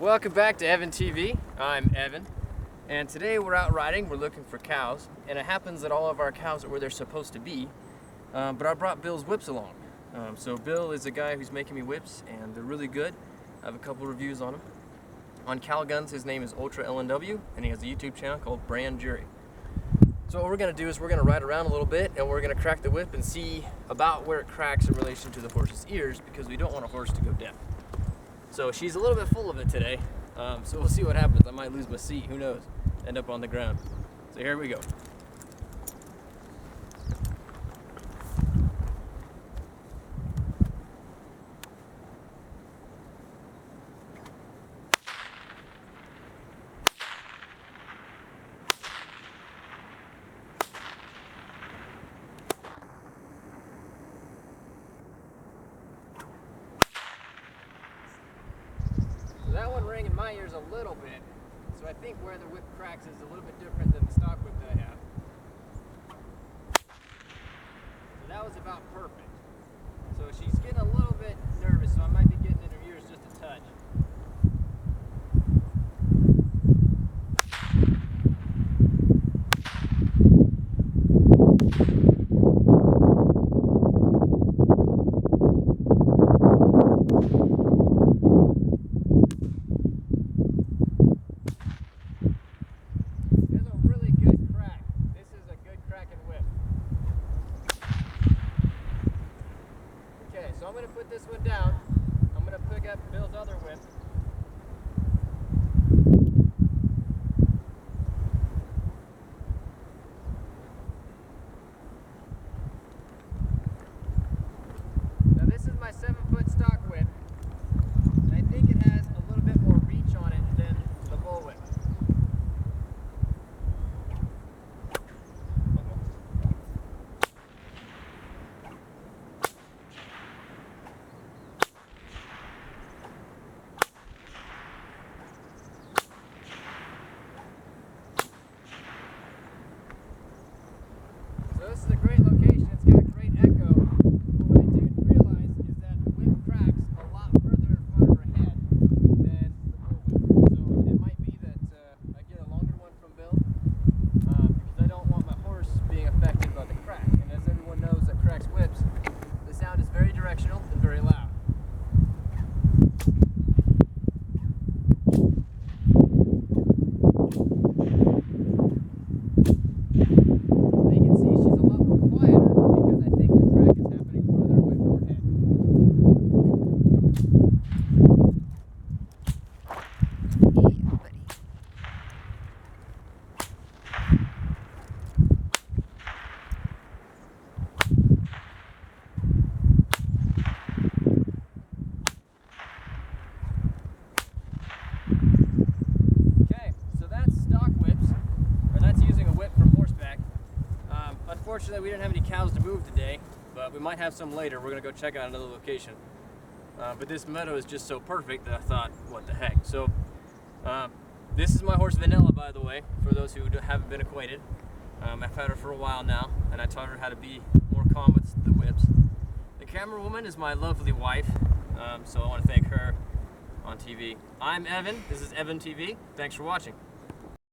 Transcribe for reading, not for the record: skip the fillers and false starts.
Welcome back to Evan TV. I'm Evan, and today we're out riding. We're looking for cows, and it happens that all of our cows are where they're supposed to be, but I brought Bill's whips along. So Bill is a guy who's making me whips, and they're really good. I have a couple reviews on them. On Calguns, his name is UltraLNW, and he has a YouTube channel called Brand Jury. So what we're going to do is we're going to ride around a little bit, and we're going to crack the whip and see about where it cracks in relation to the horse's ears, because we don't want a horse to go deaf. So she's a little bit full of it today, so we'll see what happens. I might lose my seat, who knows, end up on the ground. So here we go. That one rang in my ears a little bit, so I think where the whip cracks is a little bit different than the stock whip that I have. So that was about perfect. So she's getting a little bit nervous, so I might be getting in her ears just a touch. So I'm going to put this one down. I'm going to pick up Bill's other whip. Now this is my 7-foot stock whip. And I think it has a little bit more reach on it than the bull whip. So this is a great location, it's got great echo, but what I do realize is that the whip cracks a lot further in front of her head than the bull whip. So it might be that I get a longer one from Bill, because I don't want my horse being affected by the crack. And as everyone knows that cracks whips, the sound is very directional and very loud. Horseback. Unfortunately, we didn't have any cows to move today, but we might have some later. We're going to go check out another location. But this meadow is just so perfect that I thought, what the heck. So, this is my horse Vanilla, by the way, for those who haven't been acquainted. I've had her for a while now, and I taught her how to be more calm with the whips. The camera woman is my lovely wife, so I want to thank her on TV. I'm Evan. This is Evan TV. Thanks for watching.